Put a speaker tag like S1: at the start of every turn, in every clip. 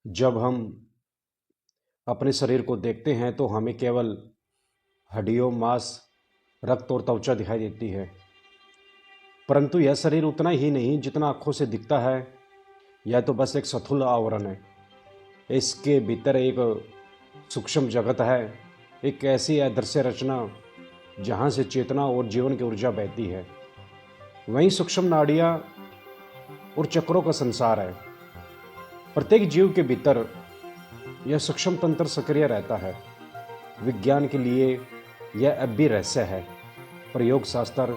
S1: जब हम अपने शरीर को देखते हैं तो हमें केवल हड्डियों, मांस, रक्त और त्वचा दिखाई देती है। परंतु यह शरीर उतना ही नहीं जितना आँखों से दिखता है। यह तो बस एक स्थूल आवरण है। इसके भीतर एक सूक्ष्म जगत है, एक ऐसी अदृश्य रचना जहाँ से चेतना और जीवन की ऊर्जा बहती है। वहीं सूक्ष्म नाड़ियाँ और चक्रों का संसार है। प्रत्येक जीव के भीतर यह सूक्ष्म तंत्र सक्रिय रहता है। विज्ञान के लिए यह अब भी रहस्य है। प्रयोग शास्त्र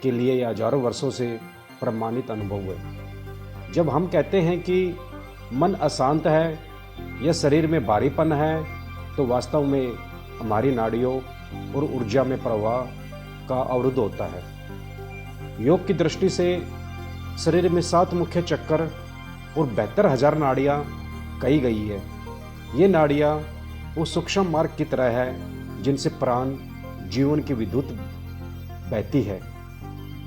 S1: के लिए यह हजारों वर्षों से प्रमाणित अनुभव है। जब हम कहते हैं कि मन अशांत है या शरीर में भारीपन है, तो वास्तव में हमारी नाड़ियों और ऊर्जा में प्रवाह का अवरुद्ध होता है। योग की दृष्टि से शरीर में 7 मुख्य चक्कर और 72,000 नाड़ियाँ कही गई है। ये नाड़ियाँ वो सूक्ष्म मार्ग की तरह है जिनसे प्राण जीवन की विद्युत बहती है।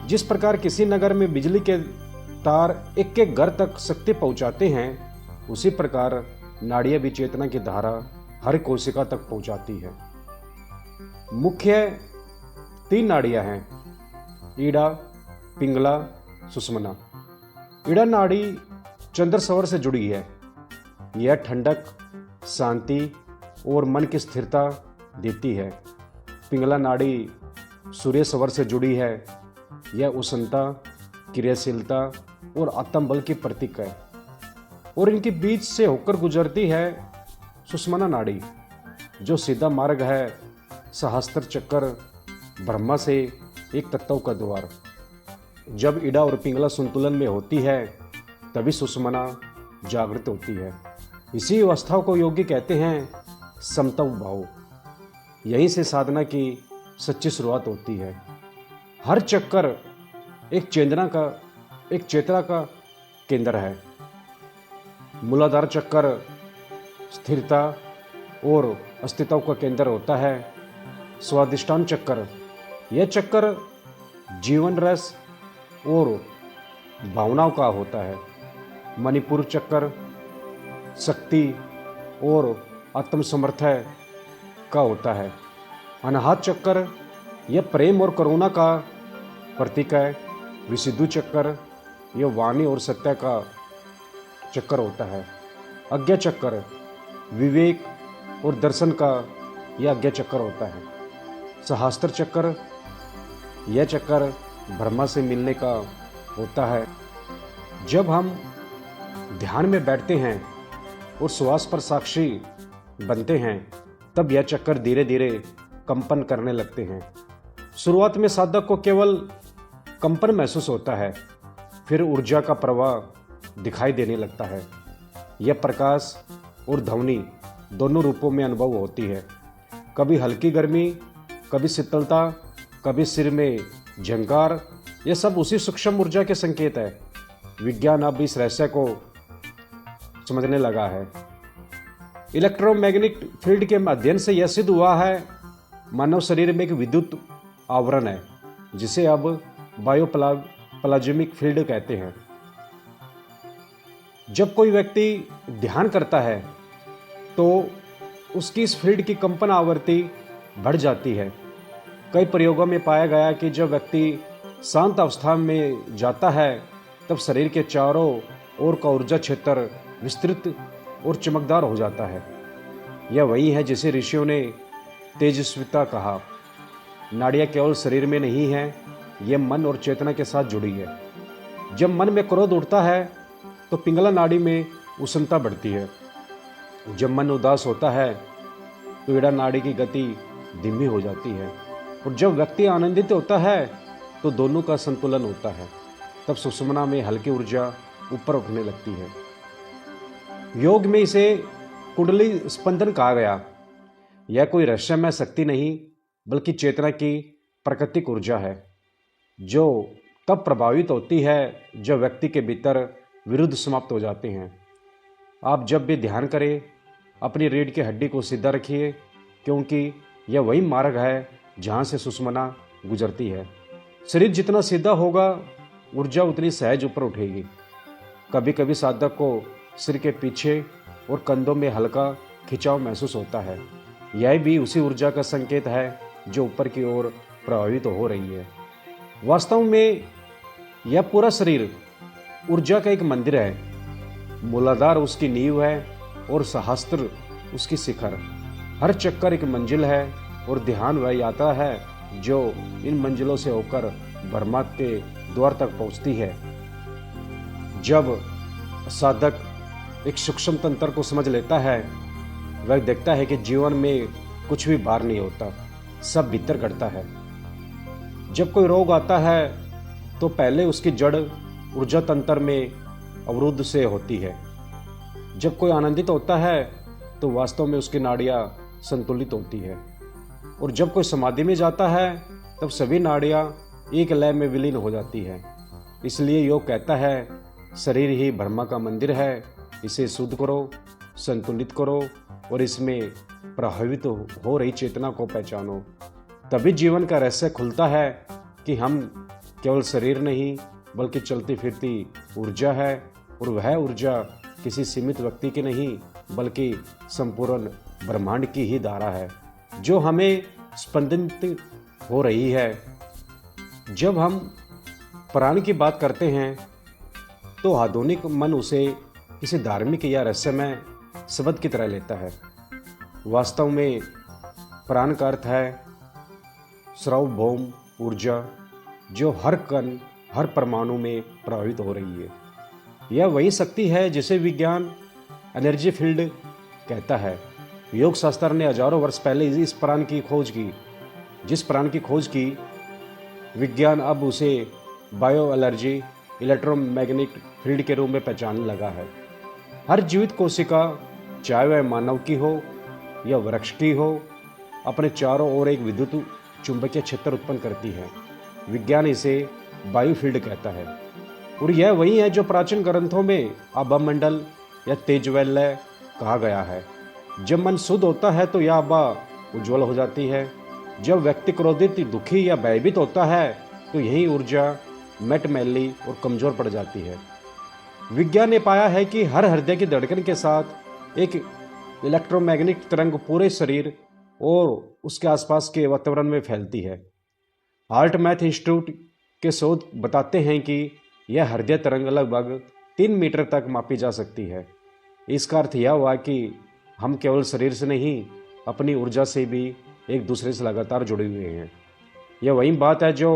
S1: जिस प्रकार किसी नगर में बिजली के तार एक एक घर तक शक्ति पहुंचाते हैं, उसी प्रकार नाड़ियाँ भी चेतना की धारा हर कोशिका तक पहुंचाती है। मुख्य 3 नाड़ियाँ हैं: ईड़ा, पिंगला, सुषुम्ना। ईड़ा नाड़ी चंद्र सवर से जुड़ी है। यह ठंडक, शांति और मन की स्थिरता देती है। पिंगला नाड़ी सूर्य सवर से जुड़ी है। यह उष्णता, क्रियाशीलता और आत्मबल की प्रतीक है। और इनके बीच से होकर गुजरती है सुषुम्ना नाड़ी, जो सीधा मार्ग है। सहस्त्र चक्र, ब्रह्मा से एक तत्व का द्वार। जब ईड़ा और पिंगला संतुलन में होती है, तभी सुषुम्ना जागृत होती है। इसी अवस्था को योगी कहते हैं समत्व भाव। यहीं से साधना की सच्ची शुरुआत होती है। हर चक्कर एक चेतना का केंद्र है। मूलाधार चक्कर स्थिरता और अस्तित्व का केंद्र होता है। स्वादिष्टान चक्कर, यह चक्कर जीवन रस और भावनाओं का होता है। मणिपुर चक्कर शक्ति और आत्मसमर्थन का होता है। अनाहत चक्कर यह प्रेम और करुणा का प्रतीक है। विशुद्धि चक्कर यह वाणी और सत्य का चक्कर होता है। आज्ञा चक्कर विवेक और दर्शन का यह आज्ञा चक्कर होता है। सहस्त्र चक्कर, यह चक्कर ब्रह्मा से मिलने का होता है। जब हम ध्यान में बैठते हैं और श्वास पर साक्षी बनते हैं, तब यह चक्कर धीरे धीरे कंपन करने लगते हैं। शुरुआत में साधक को केवल कंपन महसूस होता है, फिर ऊर्जा का प्रवाह दिखाई देने लगता है। यह प्रकाश और ध्वनि दोनों रूपों में अनुभव होती है। कभी हल्की गर्मी, कभी शीतलता, कभी सिर में झंकार। यह सब उसी सूक्ष्म ऊर्जा के संकेत है। विज्ञान अब इस रहस्य को समझने लगा है। इलेक्ट्रोमैग्नेटिक फील्ड के अध्ययन से यह सिद्ध हुआ है मानव शरीर में एक विद्युत आवरण है, जिसे अब बायोप्लाज्मिक फील्ड कहते हैं। जब कोई व्यक्ति ध्यान करता है तो उसकी इस फील्ड की कंपन आवृत्ति बढ़ जाती है। कई प्रयोगों में पाया गया कि जब व्यक्ति शांत अवस्था में जाता है, तब शरीर के चारों ओर का ऊर्जा क्षेत्र विस्तृत और चमकदार हो जाता है। यह वही है जिसे ऋषियों ने तेजस्विता कहा। नाड़ियाँ केवल शरीर में नहीं है, यह मन और चेतना के साथ जुड़ी है। जब मन में क्रोध उठता है तो पिंगला नाड़ी में उष्णता बढ़ती है। जब मन उदास होता है तो ईड़ा नाड़ी की गति धीमी हो जाती है। और जब व्यक्ति आनंदित होता है तो दोनों का संतुलन होता है। तब सुषुम्ना में हल्की ऊर्जा ऊपर उठने लगती है। योग में इसे कुंडली स्पंदन कहा गया। यह कोई रहस्यमय शक्ति नहीं, बल्कि चेतना की प्राकृतिक ऊर्जा है, जो तब प्रभावित होती है जब व्यक्ति के भीतर विरुद्ध समाप्त हो जाते हैं। आप जब भी ध्यान करें, अपनी रीढ़ की हड्डी को सीधा रखिए, क्योंकि यह वही मार्ग है जहाँ से सुषुम्ना गुजरती है। शरीर जितना सीधा होगा, ऊर्जा उतनी सहज ऊपर उठेगी। कभी कभी साधक को सिर के पीछे और कंधों में हल्का खिंचाव महसूस होता है। यह भी उसी ऊर्जा का संकेत है जो ऊपर की ओर प्रभावित हो रही है। वास्तव में यह पूरा शरीर ऊर्जा का एक मंदिर है। मूलाधार उसकी नींव है और सहस्त्र उसकी शिखर। हर चक्कर एक मंजिल है और ध्यान वह यात्रा है जो इन मंजिलों से होकर ब्रह्मा के द्वार तक पहुंचती है। जब साधक एक सूक्ष्म तंत्र को समझ लेता है, वह देखता है कि जीवन में कुछ भी बाहर नहीं होता, सब भीतर घटता है। जब कोई रोग आता है तो पहले उसकी जड़ ऊर्जा तंत्र में अवरुद्ध से होती है। जब कोई आनंदित होता है तो वास्तव में उसकी नाड़ियाँ संतुलित होती है, और जब कोई समाधि में जाता है तब सभी नाड़ियाँ एक लय में विलीन हो जाती है। इसलिए योग कहता है, शरीर ही ब्रह्मा का मंदिर है, इसे शुद्ध करो, संतुलित करो और इसमें प्रभावित हो रही चेतना को पहचानो। तभी जीवन का रहस्य खुलता है कि हम केवल शरीर नहीं बल्कि चलती फिरती ऊर्जा है, और वह ऊर्जा किसी सीमित व्यक्ति की नहीं बल्कि संपूर्ण ब्रह्मांड की ही धारा है जो हमें स्पंदित हो रही है। जब हम प्राण की बात करते हैं तो आधुनिक मन उसे किसी धार्मिक या रहस्यमय शब्द की तरह लेता है। वास्तव में प्राण का अर्थ है सार्वभौम ऊर्जा जो हर कण हर परमाणु में प्रभावित हो रही है। यह वही शक्ति है जिसे विज्ञान एनर्जी फील्ड कहता है। योग शास्त्र ने हजारों वर्ष पहले इस प्राण की खोज की। जिस प्राण की खोज की विज्ञान अब उसे बायो एनर्जी इलेक्ट्रोमैग्नेटिक फील्ड के रूप में पहचानने लगा है। हर जीवित कोशिका, चाहे वह मानव की हो या वृक्ष की हो, अपने चारों ओर एक विद्युत चुंबकीय क्षेत्र उत्पन्न करती है। विज्ञान इसे बायोफील्ड कहता है, और यह वही है जो प्राचीन ग्रंथों में आभा मंडल या तेजवलय कहा गया है। जब मन शुद्ध होता है तो यह आभा उज्ज्वल हो जाती है। जब व्यक्ति क्रोधित, दुखी या भयभीत होता है तो यही ऊर्जा मैली और कमजोर पड़ जाती है। विज्ञान ने पाया है कि हर हृदय की धड़कन के साथ एक इलेक्ट्रोमैग्नेटिक तरंग पूरे शरीर और उसके आसपास के वातावरण में फैलती है। हार्ट मैथ इंस्टीट्यूट के शोध बताते हैं कि यह हृदय तरंग लगभग 3 मीटर तक मापी जा सकती है। इसका अर्थ यह हुआ कि हम केवल शरीर से नहीं, अपनी ऊर्जा से भी एक दूसरे से लगातार जुड़े हुए हैं। यह वही बात है जो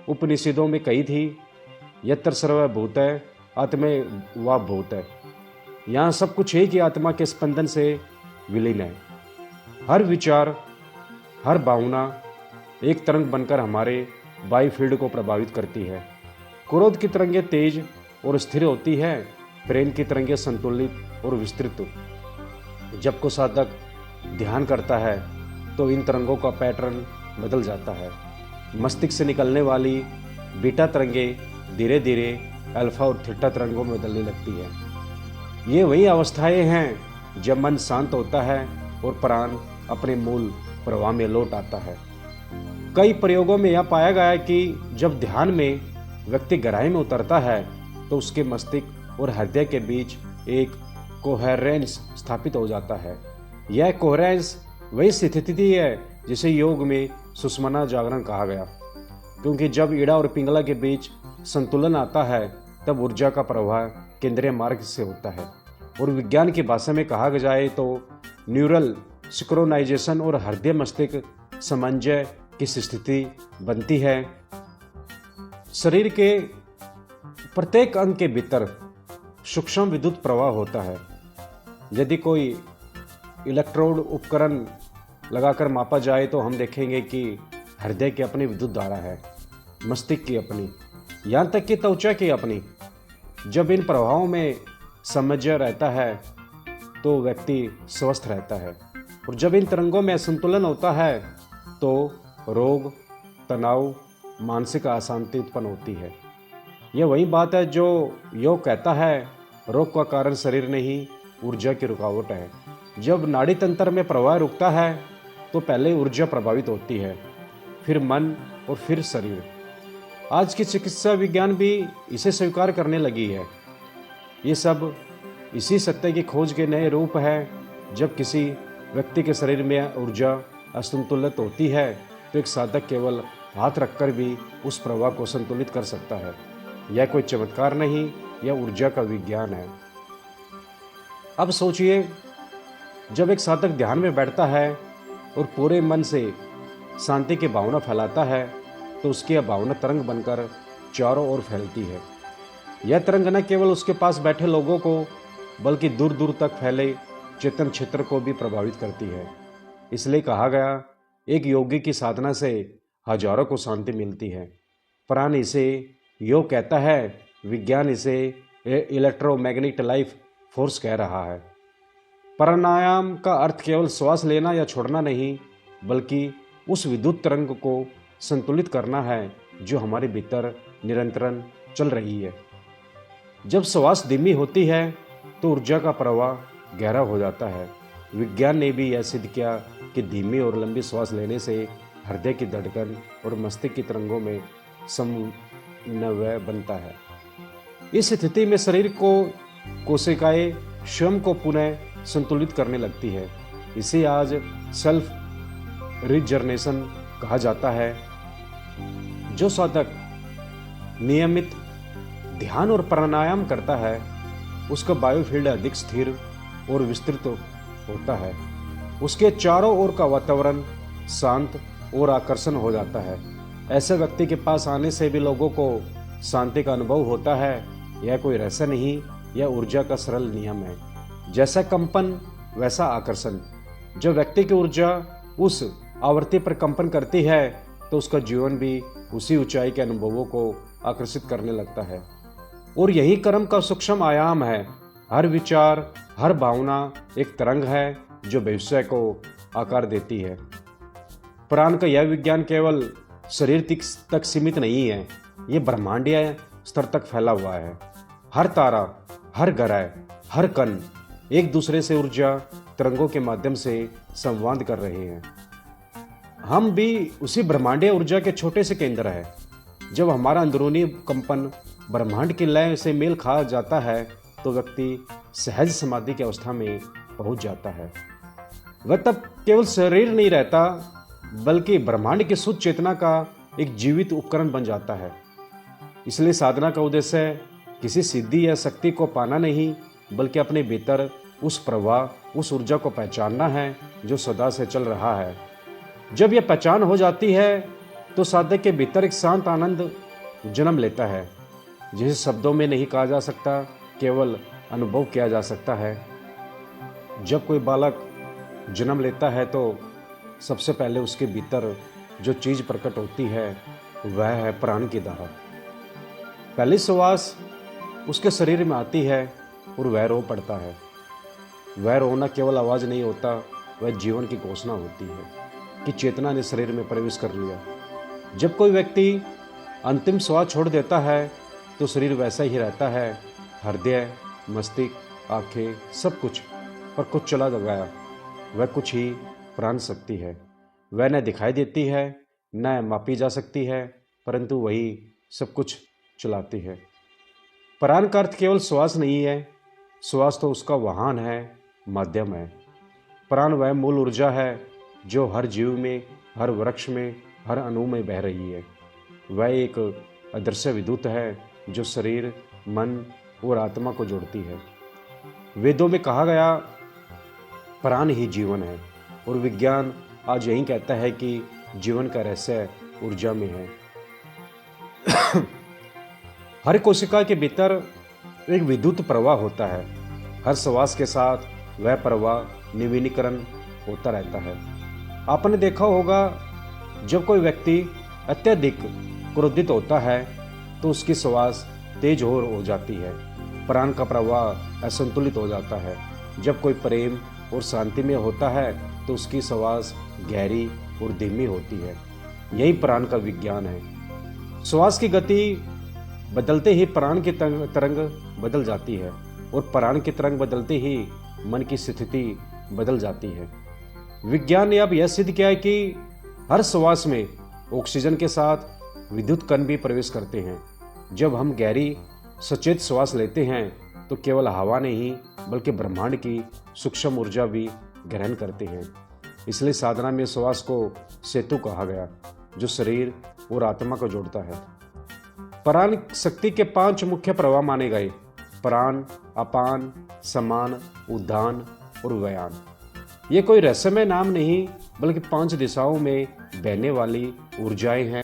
S1: उपनिषदों में कही थी, यत्र सर्वभूत है आत्मे वा भूत है। यहाँ सब कुछ एक ही आत्मा के स्पंदन से विलीन है। हर विचार, हर भावना एक तरंग बनकर हमारे बायोफील्ड को प्रभावित करती है। क्रोध की तरंगें तेज और स्थिर होती है, प्रेम की तरंगें संतुलित और विस्तृत। जब को साधक ध्यान करता है तो इन तरंगों का पैटर्न बदल जाता है। मस्तिष्क से निकलने वाली बीटा तरंगें धीरे धीरे अल्फा और थीटा तरंगों में बदलने लगती है। ये वही अवस्थाएं हैं जब मन शांत होता है और प्राण अपने मूल प्रवाह में लौट आता है। कई प्रयोगों में यह पाया गया है कि जब ध्यान में व्यक्ति गहराई में उतरता है तो उसके मस्तिष्क और हृदय के बीच एक कोहेरेंस स्थापित हो जाता है। यह कोहेरेंस वही स्थिति है जिसे योग में सुषुम्ना जागरण कहा गया, क्योंकि जब ईड़ा और पिंगला के बीच संतुलन आता है तब ऊर्जा का प्रवाह केंद्रीय मार्ग से होता है। और विज्ञान की भाषा में कहा जाए तो न्यूरल सिंक्रोनाइजेशन और हृदय मस्तिष्क समन्वय की स्थिति बनती है। शरीर के प्रत्येक अंग के भीतर सूक्ष्म विद्युत प्रवाह होता है। यदि कोई इलेक्ट्रोड उपकरण लगाकर मापा जाए तो हम देखेंगे कि हृदय की अपनी विद्युत धारा है, मस्तिष्क की अपनी, यहाँ तक कि त्वचा की अपनी। जब इन प्रभावों में समन्वय रहता है तो व्यक्ति स्वस्थ रहता है, और जब इन तरंगों में असंतुलन होता है तो रोग, तनाव, मानसिक अशांति उत्पन्न होती है। यह वही बात है जो योग कहता है, रोग का कारण शरीर नहीं, ऊर्जा की रुकावट है। जब नाड़ी तंत्र में प्रवाह रुकता है तो पहले ऊर्जा प्रभावित होती है, फिर मन और फिर शरीर। आज की चिकित्सा विज्ञान भी इसे स्वीकार करने लगी है। ये सब इसी सत्य की खोज के नए रूप है। जब किसी व्यक्ति के शरीर में ऊर्जा असंतुलित होती है तो एक साधक केवल हाथ रखकर भी उस प्रवाह को संतुलित कर सकता है। यह कोई चमत्कार नहीं, यह ऊर्जा का विज्ञान है। अब सोचिए, जब एक साधक ध्यान में बैठता है और पूरे मन से शांति की भावना फैलाता है तो उसकी यह भावना तरंग बनकर चारों ओर फैलती है। यह तरंग न केवल उसके पास बैठे लोगों को बल्कि दूर दूर तक फैले चेतन क्षेत्र को भी प्रभावित करती है। इसलिए कहा गया, एक योगी की साधना से हजारों को शांति मिलती है। प्राण इसे योग कहता है, विज्ञान इसे इलेक्ट्रोमैग्नेटिक लाइफ फोर्स कह रहा है। प्राणायाम का अर्थ केवल श्वास लेना या छोड़ना नहीं, बल्कि उस विद्युत तरंग को संतुलित करना है जो हमारे भीतर निरंतर चल रही है। जब श्वास धीमी होती है तो ऊर्जा का प्रवाह गहरा हो जाता है। विज्ञान ने भी यह सिद्ध किया कि धीमी और लंबी श्वास लेने से हृदय की धड़कन और मस्तिष्क की तरंगों में समन्वय बनता है। इस स्थिति में शरीर को कोशिकाएं स्वयं को पुनः संतुलित करने लगती है। इसे आज सेल्फ रिजनरेशन कहा जाता है। जो साधक नियमित ध्यान और प्राणायाम करता है उसका बायोफील्ड अधिक स्थिर और विस्तृत होता है। उसके चारों ओर का वातावरण शांत और आकर्षण हो जाता है। ऐसे व्यक्ति के पास आने से भी लोगों को शांति का अनुभव होता है। यह कोई रहस्य नहीं, यह ऊर्जा का सरल नियम है। जैसा कंपन वैसा आकर्षण। जब व्यक्ति की ऊर्जा उस आवृत्ति पर कंपन करती है तो उसका जीवन भी उसी ऊंचाई के अनुभवों को आकर्षित करने लगता है। और यही कर्म का सूक्ष्म आयाम है। हर विचार, हर भावना एक तरंग है जो भविष्य को आकार देती है। प्राण का यह विज्ञान केवल शरीर तक सीमित नहीं है, ये ब्रह्मांडीय स्तर तक फैला हुआ है। हर तारा, हर ग्रह, हर कण एक दूसरे से ऊर्जा तरंगों के माध्यम से संवाद कर रहे हैं। हम भी उसी ब्रह्मांडीय ऊर्जा के छोटे से केंद्र हैं। जब हमारा अंदरूनी कंपन ब्रह्मांड की लय से मेल खा जाता है तो व्यक्ति सहज समाधि की अवस्था में पहुंच जाता है। वह तब केवल शरीर नहीं रहता बल्कि ब्रह्मांड की शुद्ध चेतना का एक जीवित उपकरण बन जाता है। इसलिए साधना का उद्देश्य किसी सिद्धि या शक्ति को पाना नहीं, बल्कि अपने भीतर उस प्रवाह, उस ऊर्जा को पहचानना है जो सदा से चल रहा है। जब यह पहचान हो जाती है तो साधक के भीतर एक शांत आनंद जन्म लेता है, जिसे शब्दों में नहीं कहा जा सकता, केवल अनुभव किया जा सकता है। जब कोई बालक जन्म लेता है तो सबसे पहले उसके भीतर जो चीज़ प्रकट होती है वह है प्राण की धारा। पहली श्वास उसके शरीर में आती है और वह रो पड़ता है। वह रोना केवल आवाज़ नहीं होता, वह जीवन की घोषणा होती है कि चेतना ने शरीर में प्रवेश कर लिया। जब कोई व्यक्ति अंतिम श्वास छोड़ देता है तो शरीर वैसा ही रहता है। हृदय, मस्तिष्क, आँखें, सब कुछ, पर कुछ चला गया। वह कुछ ही प्राण शक्ति है। वह न दिखाई देती है, न मापी जा सकती है, परंतु वही सब कुछ चलाती है। प्राण का अर्थ केवल श्वास नहीं है, श्वास तो उसका वाहन है, माध्यम है। प्राण वह मूल ऊर्जा है जो हर जीव में, हर वृक्ष में, हर अणु में बह रही है। वह एक अदृश्य विद्युत है जो शरीर, मन और आत्मा को जोड़ती है। वेदों में कहा गया प्राण ही जीवन है, और विज्ञान आज यही कहता है कि जीवन का रहस्य ऊर्जा में है। हर कोशिका के भीतर एक विद्युत प्रवाह होता है। हर श्वास के साथ वह प्रवाह नवीनीकरण होता रहता है। आपने देखा होगा, जब कोई व्यक्ति अत्यधिक क्रोधित होता है तो उसकी श्वास तेज हो जाती है, प्राण का प्रवाह असंतुलित हो जाता है। जब कोई प्रेम और शांति में होता है तो उसकी श्वास गहरी और धीमी होती है। यही प्राण का विज्ञान है। श्वास की गति बदलते ही प्राण की तरंग बदल जाती है, और प्राण की तरंग बदलते ही मन की स्थिति बदल जाती है। विज्ञान ने अब यह सिद्ध किया है कि हर श्वास में ऑक्सीजन के साथ विद्युत कण भी प्रवेश करते हैं। जब हम गहरी सचेत श्वास लेते हैं तो केवल हवा नहीं बल्कि ब्रह्मांड की सूक्ष्म ऊर्जा भी ग्रहण करते हैं। इसलिए साधना में श्वास को सेतु कहा गया, जो शरीर और आत्मा को जोड़ता है। प्राण शक्ति के 5 मुख्य प्रवाह माने गए: प्राण, अपान, समान, उदान और व्यान। ये कोई रहस्यमय नाम नहीं बल्कि 5 दिशाओं में बहने वाली ऊर्जाएं हैं।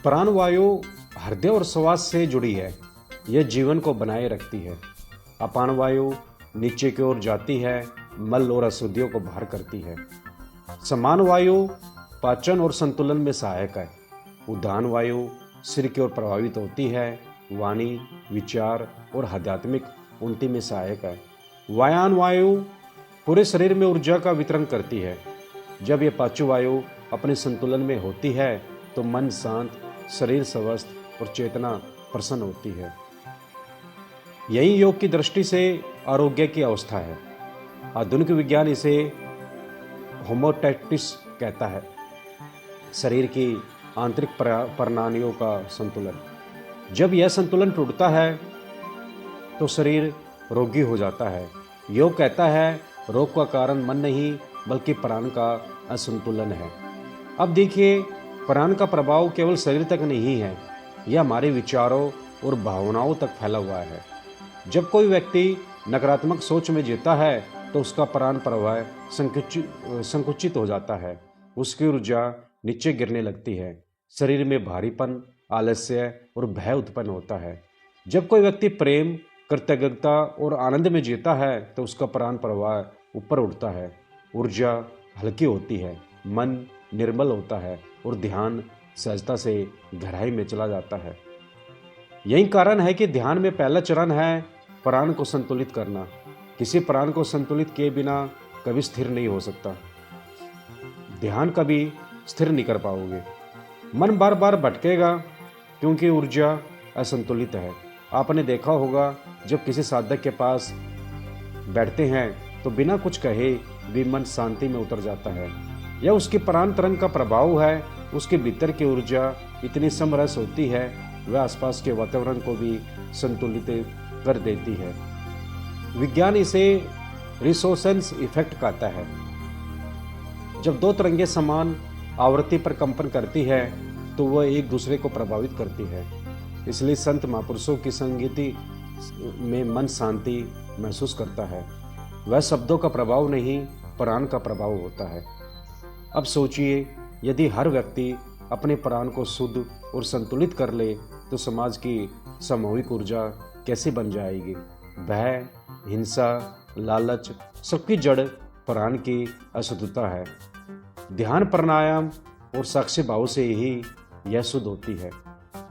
S1: प्राण वायु हृदय और श्वास से जुड़ी है, यह जीवन को बनाए रखती है। अपान वायु नीचे की ओर जाती है, मल और अशुद्धियों को बाहर करती है। समान वायु पाचन और संतुलन में सहायक है। उदान वायु सिर की ओर प्रभावित होती है, वाणी, विचार और आध्यात्मिक उन्नति में सहायक है। व्यान वायु पूरे शरीर में ऊर्जा का वितरण करती है। जब यह पांचों वायु अपने संतुलन में होती है तो मन शांत, शरीर स्वस्थ और चेतना प्रसन्न होती है। यही योग की दृष्टि से आरोग्य की अवस्था है। आधुनिक विज्ञान इसे होमोस्टैसिस कहता है, शरीर की आंतरिक प्रणालियों का संतुलन। जब यह संतुलन टूटता है तो शरीर रोगी हो जाता है। योग कहता है रोग का कारण मन नहीं बल्कि प्राण का असंतुलन है। अब देखिए, प्राण का प्रभाव केवल शरीर तक नहीं है, यह हमारे विचारों और भावनाओं तक फैला हुआ है। जब कोई व्यक्ति नकारात्मक सोच में जीता है तो उसका प्राण प्रवाह संकुचित हो जाता है, उसकी ऊर्जा नीचे गिरने लगती है, शरीर में भारीपन, आलस्य और भय उत्पन्न होता है। जब कोई व्यक्ति प्रेम, कृतज्ञता और आनंद में जीता है तो उसका प्राण प्रवाह ऊपर उठता है, ऊर्जा हल्की होती है, मन निर्मल होता है और ध्यान सहजता से गहराई में चला जाता है। यही कारण है कि ध्यान में पहला चरण है प्राण को संतुलित करना। किसी प्राण को संतुलित किए बिना कभी स्थिर नहीं हो सकता। ध्यान कभी स्थिर नहीं कर पाओगे, मन बार बार भटकेगा क्योंकि ऊर्जा असंतुलित है। आपने देखा होगा, जब किसी साधक के पास बैठते हैं तो बिना कुछ कहे भी मन शांति में उतर जाता है। यह उसकी प्राण तरंग का प्रभाव है। उसके भीतर की ऊर्जा इतनी समरस होती है, वह आसपास के वातावरण को भी संतुलित कर देती है। विज्ञान इसे रिसोनेंस इफेक्ट कहता है। जब 2 तरंगें समान आवृत्ति पर कंपन करती है तो वह एक दूसरे को प्रभावित करती है। इसलिए संत महापुरुषों की संगीति में मन शांति महसूस करता है। वह शब्दों का प्रभाव नहीं, प्राण का प्रभाव होता है। अब सोचिए, यदि हर व्यक्ति अपने प्राण को शुद्ध और संतुलित कर ले तो समाज की सामूहिक ऊर्जा कैसी बन जाएगी। भय, हिंसा, लालच सबकी जड़ प्राण की अशुद्धता है। ध्यान, प्राणायाम और साक्षी भाव से ही यह शुद्ध होती है।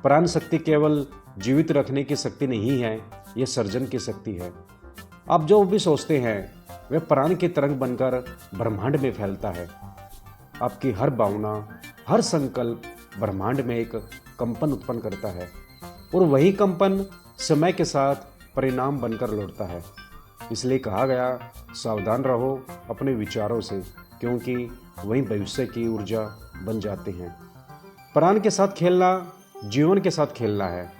S1: प्राण शक्ति केवल जीवित रखने की शक्ति नहीं है, यह सर्जन की शक्ति है। आप जो भी सोचते हैं वह प्राण की तरंग बनकर ब्रह्मांड में फैलता है। आपकी हर भावना, हर संकल्प ब्रह्मांड में एक कंपन उत्पन्न करता है और वही कंपन समय के साथ परिणाम बनकर लौटता है। इसलिए कहा गया, सावधान रहो अपने विचारों से, क्योंकि वही भविष्य की ऊर्जा बन जाते हैं। प्राण के साथ खेलना जीवन के साथ खेलना है।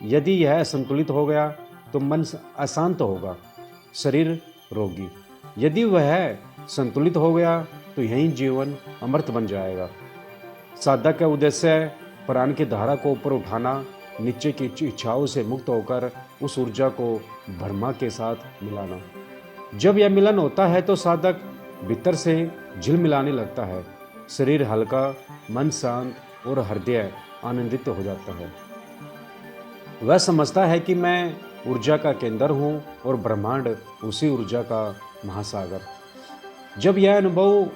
S1: यदि यह असंतुलित हो गया तो मन अशांत होगा, शरीर रोगी। यदि वह संतुलित हो गया तो यही जीवन अमृत बन जाएगा। साधक का उद्देश्य प्राण की धारा को ऊपर उठाना, नीचे की इच्छाओं से मुक्त होकर उस ऊर्जा को ब्रह्मा के साथ मिलाना। जब यह मिलन होता है तो साधक भीतर से झिलमिलाने लगता है, शरीर हल्का, मन शांत और हृदय आनंदित हो जाता है। वह समझता है कि मैं ऊर्जा का केंद्र हूँ और ब्रह्मांड उसी ऊर्जा का महासागर। जब यह अनुभव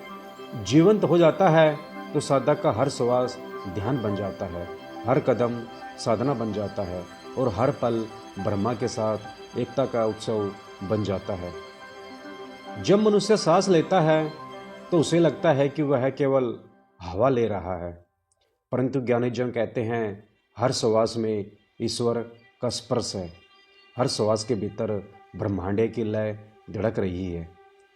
S1: जीवंत हो जाता है तो साधक का हर श्वास ध्यान बन जाता है, हर कदम साधना बन जाता है और हर पल ब्रह्मा के साथ एकता का उत्सव बन जाता है। जब मनुष्य सांस लेता है तो उसे लगता है कि वह केवल हवा ले रहा है, परंतु ज्ञानी जन कहते हैं हर श्वास में ईश्वर का स्पर्श है। हर श्वास के भीतर ब्रह्मांड की लय धड़क रही है।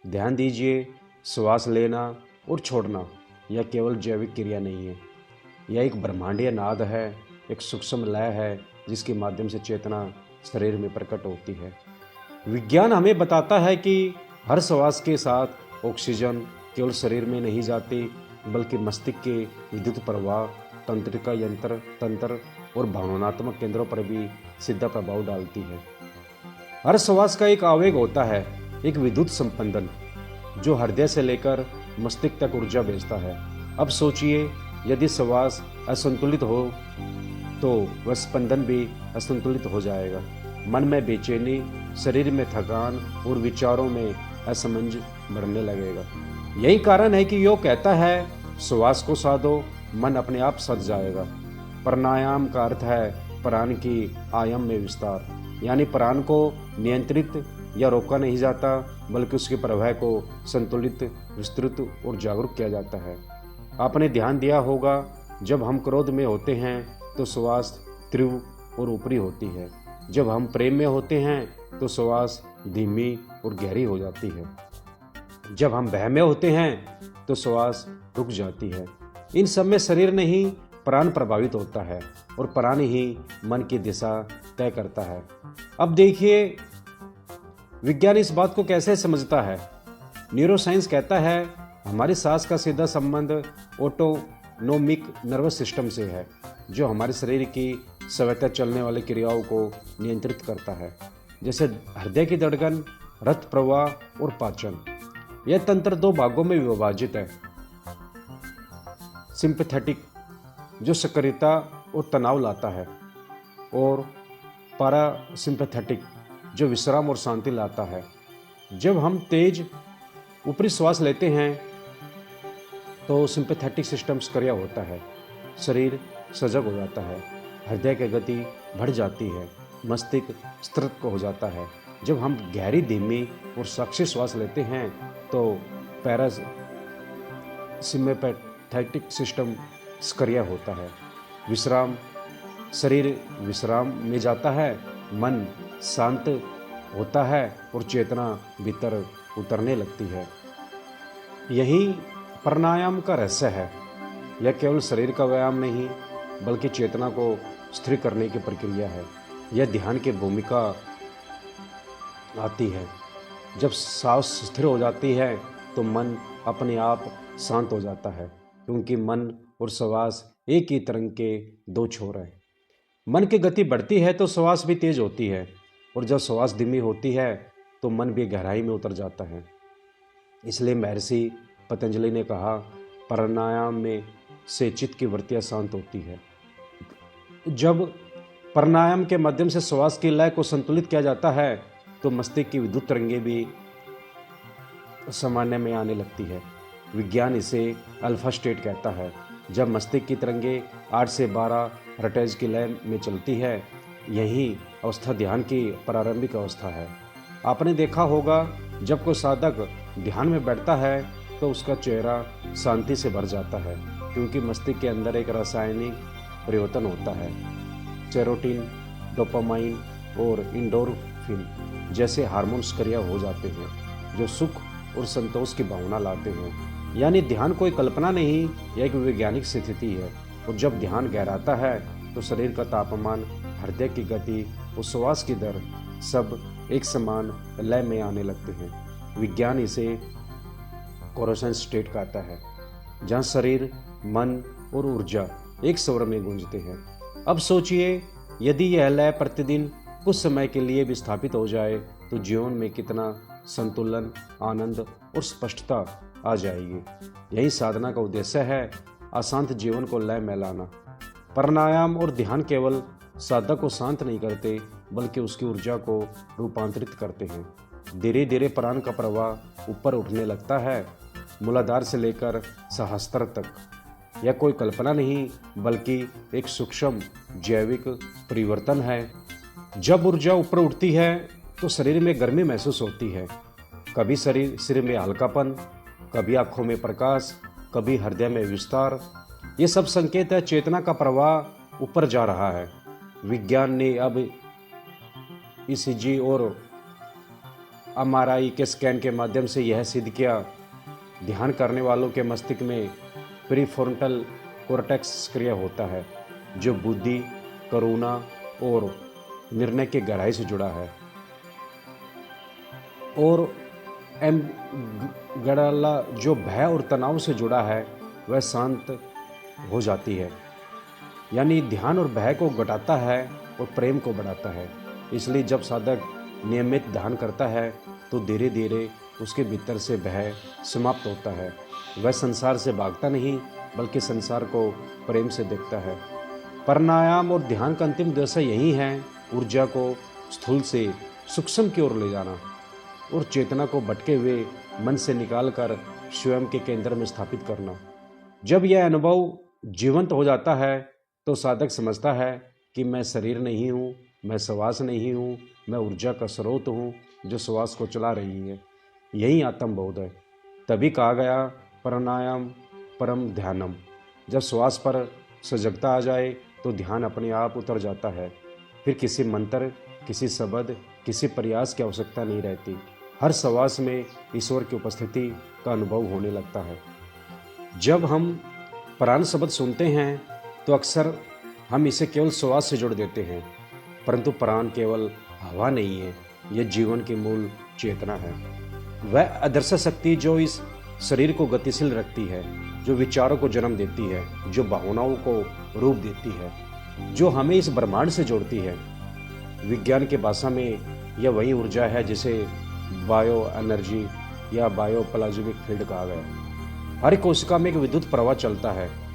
S1: ध्यान दीजिए, श्वास लेना और छोड़ना यह केवल जैविक क्रिया नहीं है, यह एक ब्रह्मांडीय नाद है, एक सूक्ष्म लय है जिसके माध्यम से चेतना शरीर में प्रकट होती है। विज्ञान हमें बताता है कि हर श्वास के साथ ऑक्सीजन केवल शरीर में नहीं जाती, बल्कि मस्तिष्क के विद्युत प्रवाह, तंत्रिका तंत्र और भावनात्मक केंद्रों पर भी सीधा प्रभाव डालती है। हर श्वास का एक आवेग होता है, एक विद्युत संपंदन जो हृदय से लेकर मस्तिष्क तक ऊर्जा भेजता है। अब सोचिए, यदि श्वास असंतुलित हो तो वह स्पंदन भी असंतुलित हो जाएगा। मन में बेचैनी, शरीर में थकान और विचारों में असमंजस बढ़ने लगेगा। यही कारण है कि योग कहता है, श्वास को साधो, मन अपने आप सध जाएगा। प्राणायाम का अर्थ है प्राण की आयाम में विस्तार, यानी प्राण को नियंत्रित या रोका नहीं जाता, बल्कि उसके प्रवाह को संतुलित, विस्तृत और जागरूक किया जाता है। आपने ध्यान दिया होगा, जब हम क्रोध में होते हैं तो श्वास तीव्र और ऊपरी होती है। जब हम प्रेम में होते हैं तो श्वास धीमी और गहरी हो जाती है। जब हम भय में होते हैं तो श्वास रुक जाती है। इन सब में शरीर नहीं, प्राण प्रभावित होता है और प्राण ही मन की दिशा तय करता है। अब देखिए, विज्ञान इस बात को कैसे समझता है। न्यूरोसाइंस कहता है हमारी सांस का सीधा संबंध ऑटोनोमिक नर्वस सिस्टम से है, जो हमारे शरीर की स्वतः चलने वाली क्रियाओं को नियंत्रित करता है, जैसे हृदय की धड़कन, रक्त प्रवाह और पाचन। यह तंत्र दो भागों में विभाजित है, सिंपैथेटिक जो सक्रियता और तनाव लाता है, और पैरासिम्पैथेटिक जो विश्राम और शांति लाता है। जब हम तेज ऊपरी श्वास लेते हैं तो सिंपैथेटिक सिस्टम सक्रिय होता है, शरीर सजग हो जाता है, हृदय की गति बढ़ जाती है, मस्तिष्क सतर्क हो जाता है। जब हम गहरी, धीमी और साक्षी श्वास लेते हैं तो पैरासिम्पैथेटिक सिस्टम सक्रिय होता है, विश्राम, शरीर विश्राम में जाता है, मन शांत होता है और चेतना भीतर उतरने लगती है। यही प्राणायाम का रहस्य है। यह केवल शरीर का व्यायाम नहीं, बल्कि चेतना को स्थिर करने की प्रक्रिया है। यह ध्यान की भूमिका आती है। जब सांस स्थिर हो जाती है तो मन अपने आप शांत हो जाता है, क्योंकि मन और श्वास एक ही तरंग के दो छोर हैं। मन की गति बढ़ती है तो श्वास भी तेज होती है, और जब श्वास धीमी होती है तो मन भी गहराई में उतर जाता है। इसलिए महर्षि पतंजलि ने कहा, प्राणायाम में से चित्त की वृत्तियाँ शांत होती है। जब प्राणायाम के माध्यम से श्वास की लय को संतुलित किया जाता है तो मस्तिष्क की विद्युत तरंगें भी सामान्य में आने लगती है। विज्ञान इसे अल्फा स्टेट कहता है। जब मस्तिष्क की तरंगें 8 से 12 हर्ट्ज की लय में चलती है, यही अवस्था ध्यान की प्रारंभिक अवस्था है। आपने देखा होगा, जब कोई साधक ध्यान में बैठता है तो उसका चेहरा शांति से भर जाता है, क्योंकि मस्तिष्क के अंदर एक रासायनिक परिवर्तन होता है। सेरोटोनिन, डोपामाइन और एंडोर्फिन जैसे हार्मोन सक्रिय हो जाते हैं, जो सुख और संतोष की भावना लाते हैं। यानी ध्यान कोई कल्पना नहीं, यह एक वैज्ञानिक स्थिति है। और जब ध्यान गहराता है तो शरीर का तापमान, हृदय की गति और श्वास की दर सब एक समान लय में आने लगते हैं। विज्ञान इसे कोरोसन स्टेट कहता है, जहाँ शरीर, मन और ऊर्जा एक स्वर में गूंजते हैं। अब सोचिए, यदि यह लय प्रतिदिन कुछ समय के लिए भी स्थापित हो जाए तो जीवन में कितना संतुलन, आनंद और स्पष्टता आ जाएगी। यही साधना का उद्देश्य है, अशांत जीवन को लय में लाना। प्राणायाम और ध्यान केवल साधक को शांत नहीं करते, बल्कि उसकी ऊर्जा को रूपांतरित करते हैं। धीरे धीरे प्राण का प्रवाह ऊपर उठने लगता है, मूलाधार से लेकर सहस्त्र तक। यह कोई कल्पना नहीं, बल्कि एक सूक्ष्म जैविक परिवर्तन है। जब ऊर्जा ऊपर उठती है तो शरीर में गर्मी महसूस होती है। कभी सिर में हल्कापन, कभी आंखों में प्रकाश, कभी हृदय में विस्तार। ये सब संकेत है चेतना का प्रवाह ऊपर जा रहा है। विज्ञान ने अब ईसीजी और एमआरआई के स्कैन के माध्यम से यह सिद्ध किया, ध्यान करने वालों के मस्तिष्क में प्रीफ्रंटल कॉर्टेक्स सक्रिय होता है, जो बुद्धि, करुणा और निर्णय की गहराई से जुड़ा है। और एम गड़ाला जो भय और तनाव से जुड़ा है वह शांत हो जाती है। यानी ध्यान और भय को घटाता है और प्रेम को बढ़ाता है। इसलिए जब साधक नियमित ध्यान करता है तो धीरे धीरे उसके भीतर से भय समाप्त होता है। वह संसार से भागता नहीं बल्कि संसार को प्रेम से देखता है। प्राणायाम और ध्यान का अंतिम उद्देश्य यही है, ऊर्जा को स्थूल से सूक्ष्म की ओर ले जाना और चेतना को भटके हुए मन से निकालकर स्वयं के केंद्र में स्थापित करना। जब यह अनुभव जीवंत हो जाता है तो साधक समझता है कि मैं शरीर नहीं हूँ, मैं श्वास नहीं हूँ, मैं ऊर्जा का स्रोत हूँ जो श्वास को चला रही है। यही आत्मबोध है। तभी कहा गया प्राणायाम परम ध्यानम। जब श्वास पर सजगता आ जाए तो ध्यान अपने आप उतर जाता है। फिर किसी मंत्र, किसी शब्द, किसी प्रयास की आवश्यकता नहीं रहती। हर श्वास में ईश्वर की उपस्थिति का अनुभव होने लगता है। जब हम प्राण शब्द सुनते हैं तो अक्सर हम इसे केवल श्वास से जोड़ देते हैं, परंतु प्राण केवल हवा नहीं है, यह जीवन की मूल चेतना है। वह अदृश्य शक्ति जो इस शरीर को गतिशील रखती है, जो विचारों को जन्म देती है, जो भावनाओं को रूप देती है, जो हमें इस ब्रह्मांड से जोड़ती है। विज्ञान की भाषा में यह वही ऊर्जा है जिसे बायो एनर्जी या बायोप्लाज्मिक फील्ड कहा गया। हर कोशिका में एक विद्युत प्रवाह चलता है।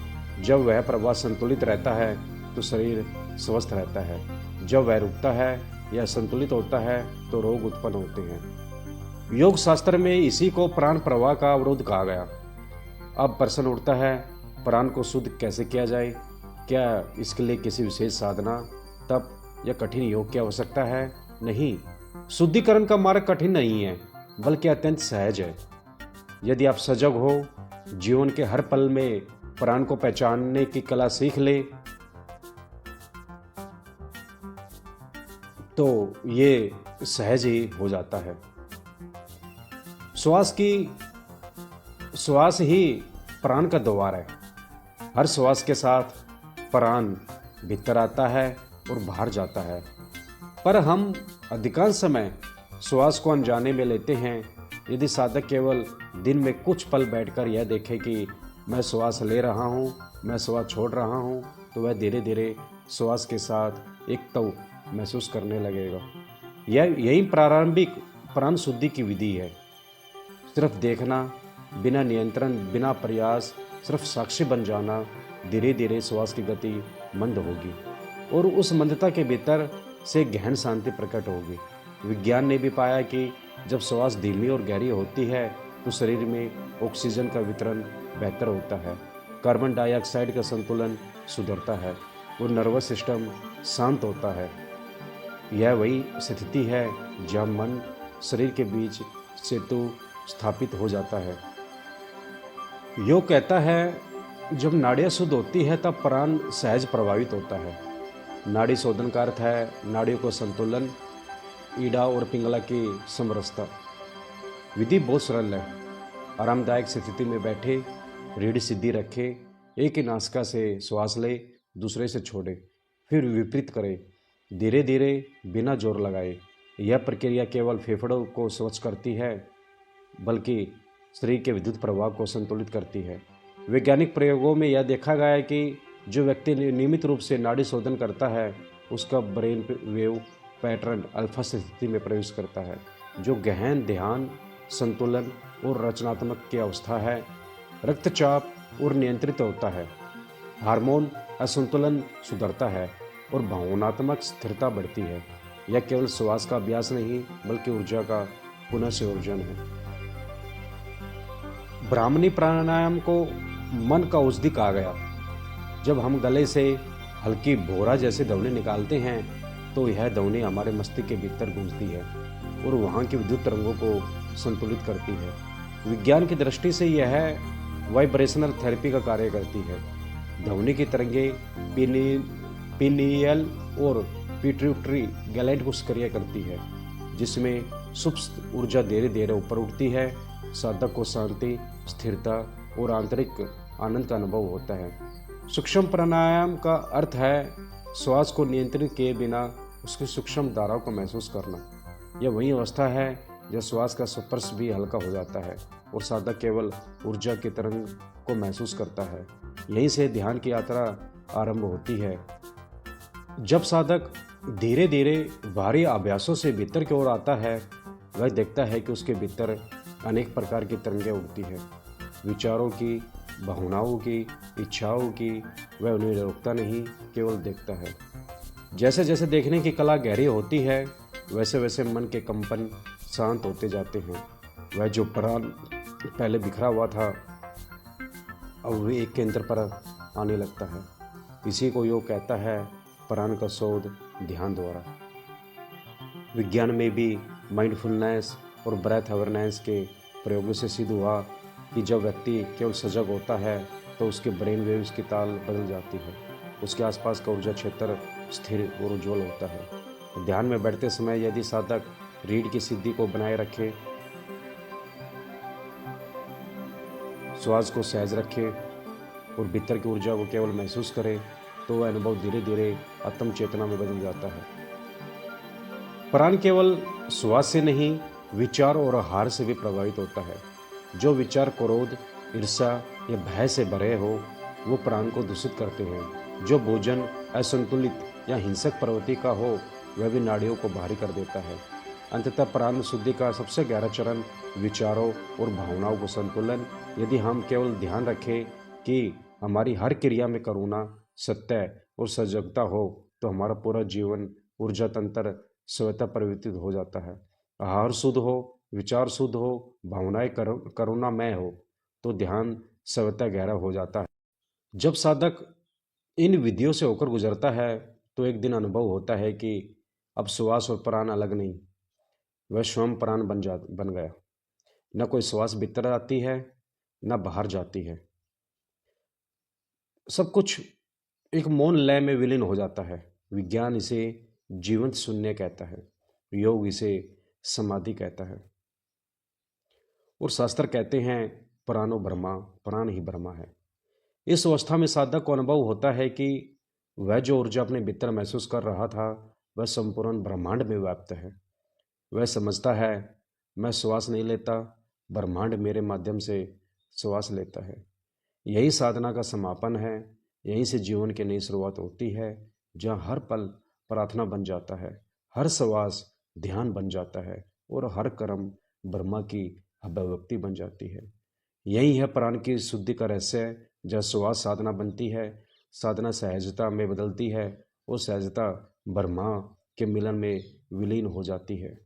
S1: जब वह प्रवाह संतुलित रहता है तो शरीर स्वस्थ रहता है। जब वह रुकता है या संतुलित होता है तो रोग उत्पन्न होते हैं। योग शास्त्र में इसी को प्राण प्रवाह का अवरोध कहा गया। अब प्रश्न उठता है, प्राण को शुद्ध कैसे किया जाए? क्या इसके लिए किसी विशेष साधना, तप या कठिन योग की आवश्यकता है? नहीं, शुद्धिकरण का मार्ग कठिन नहीं है बल्कि अत्यंत सहज है। यदि आप सजग हो, जीवन के हर पल में प्राण को पहचानने की कला सीख ले तो ये सहज ही हो जाता है। श्वास ही प्राण का द्वार है। हर श्वास के साथ प्राण भीतर आता है और बाहर जाता है, पर हम अधिकांश समय श्वास को अनजाने में लेते हैं। यदि साधक केवल दिन में कुछ पल बैठकर यह देखे कि मैं श्वास ले रहा हूँ, मैं श्वास छोड़ रहा हूँ, तो वह धीरे धीरे श्वास के साथ एकत्व महसूस करने लगेगा। यही प्रारंभिक प्राण शुद्धि की विधि है। सिर्फ देखना, बिना नियंत्रण, बिना प्रयास, सिर्फ साक्षी बन जाना। धीरे धीरे श्वास की गति मंद होगी और उस मंदता के भीतर से गहन शांति प्रकट होगी। विज्ञान ने भी पाया कि जब श्वास धीमी और गहरी होती है तो शरीर में ऑक्सीजन का वितरण बेहतर होता है, कार्बन डाइऑक्साइड का संतुलन सुधरता है और नर्वस सिस्टम शांत होता है। यह वही स्थिति है जहाँ मन शरीर के बीच सेतु स्थापित हो जाता है। योग कहता है जब नाड़ियाँ शुद्ध होती है तब प्राण सहज प्रभावित होता है। नाड़ी शोधन का अर्थ है नाड़ियों को संतुलन, ईड़ा और पिंगला की समरसता। विधि बहुत सरल है। आरामदायक स्थिति में बैठे, रीढ़ सीधी रखे, एक ही नासिका से श्वास ले, दूसरे से छोड़े, फिर विपरीत करे, धीरे धीरे बिना जोर लगाए। यह प्रक्रिया केवल फेफड़ों को स्वच्छ करती है बल्कि शरीर के विद्युत प्रवाह को संतुलित करती है। वैज्ञानिक प्रयोगों में यह देखा गया है कि जो व्यक्ति नियमित रूप से नाड़ी शोधन करता है उसका ब्रेन वेव पैटर्न अल्फा स्थिति में प्रवेश करता है, जो गहन ध्यान, संतुलन और रचनात्मक की अवस्था है। रक्तचाप और नियंत्रित होता है, हार्मोन असंतुलन सुधरता है और भावनात्मक स्थिरता बढ़ती है। यह केवल श्वास का अभ्यास नहीं बल्कि ऊर्जा का पुनः संयोजन है। ब्राह्मणी प्राणायाम को मन का औषधि कहा गया। जब हम गले से हल्की भोरा जैसे ध्वनि निकालते हैं तो यह ध्वनि हमारे मस्तिष्क के भीतर गूंजती है और वहाँ की विद्युत तरंगों को संतुलित करती है। विज्ञान की दृष्टि से यह वाइब्रेशनल थेरेपी का कार्य करती है। ध्वनि की तरंगें पीनियल और पिट्यूटरी ग्लैंड को सक्रिय करती है, जिसमें सुप्त ऊर्जा धीरे धीरे ऊपर उठती है। साधक को शांति, स्थिरता और आंतरिक आनंद का अनुभव होता है। सूक्ष्म प्राणायाम का अर्थ है श्वास को नियंत्रित किए बिना उसकी सूक्ष्म धाराओं को महसूस करना। यह वही अवस्था है जब श्वास का स्पर्श भी हल्का हो जाता है और साधक केवल ऊर्जा की तरंग को महसूस करता है। यहीं से ध्यान की यात्रा आरंभ होती है। जब साधक धीरे धीरे भारी अभ्यासों से भीतर की ओर आता है, वह देखता है कि उसके भीतर अनेक प्रकार की तरंगें उठती है, विचारों की, भावनाओं की, इच्छाओं की। वह उन्हें रोकता नहीं, केवल देखता है। जैसे जैसे देखने की कला गहरी होती है, वैसे वैसे मन के कंपन शांत होते जाते हैं। वह जो प्राण पहले बिखरा हुआ था, अब वह एक केंद्र पर आने लगता है। इसी को योग कहता है प्राण का शोध ध्यान द्वारा। विज्ञान में भी माइंडफुलनेस और ब्रेथ अवेयरनेस के प्रयोगों से सिद्ध हुआ कि जब व्यक्ति केवल सजग होता है तो उसके ब्रेन वेव्स की ताल बदल जाती है, उसके आसपास का ऊर्जा क्षेत्र स्थिर और उज्ज्वल होता है। ध्यान में बैठते समय यदि साधक रीढ़ की सिद्धि को बनाए रखे, श्वास को सहज रखे और भीतर की ऊर्जा को केवल महसूस करे, तो वह अनुभव धीरे धीरे आत्म चेतना में बदल जाता है। प्राण केवल श्वास से नहीं, विचार और आहार से भी प्रभावित होता है। जो विचार क्रोध, ईर्ष्या या भय से भरे हो, वो प्राण को दूषित करते हैं। जो भोजन असंतुलित या हिंसक प्रवृत्ति का हो, वह भी नाड़ियों को भारी कर देता है। अंततः प्राण शुद्धि का सबसे गहरा चरण विचारों और भावनाओं को संतुलन। यदि हम केवल ध्यान रखें कि हमारी हर क्रिया में करुणा, सत्य और सजगता हो, तो हमारा पूरा जीवन ऊर्जा तंत्र स्वतः परिवर्तित हो जाता है। आहार शुद्ध हो, विचार शुद्ध हो, भावनाएं करुणामय हो, तो ध्यान स्वतः गहरा हो जाता है। जब साधक इन विधियों से होकर गुजरता है, तो एक दिन अनुभव होता है कि अब श्वास और प्राण अलग नहीं, वह स्वयं प्राण बन गया। न कोई श्वास भीतर आती है, न बाहर जाती है। सब कुछ एक मौन लय में विलीन हो जाता है। विज्ञान इसे जीवंत शून्य कहता है, योग इसे समाधि कहता है, और शास्त्र कहते हैं प्राणो ब्रह्मा, प्राण ही ब्रह्मा है। इस अवस्था में साधक को अनुभव होता है कि वह जो ऊर्जा अपने भीतर महसूस कर रहा था, वह संपूर्ण ब्रह्मांड में व्याप्त है। वह समझता है मैं श्वास नहीं लेता, ब्रह्मांड मेरे माध्यम से श्वास लेता है। यही साधना का समापन है। यहीं से जीवन की नई शुरुआत होती है, जहाँ हर पल प्रार्थना बन जाता है, हर श्वास ध्यान बन जाता है और हर कर्म ब्रह्मा की अभिव्यक्ति बन जाती है। यही है प्राण की शुद्धि का रहस्य। जब श्वास साधना बनती है, साधना सहजता में बदलती है और सहजता ब्रह्मा के मिलन में विलीन हो जाती है।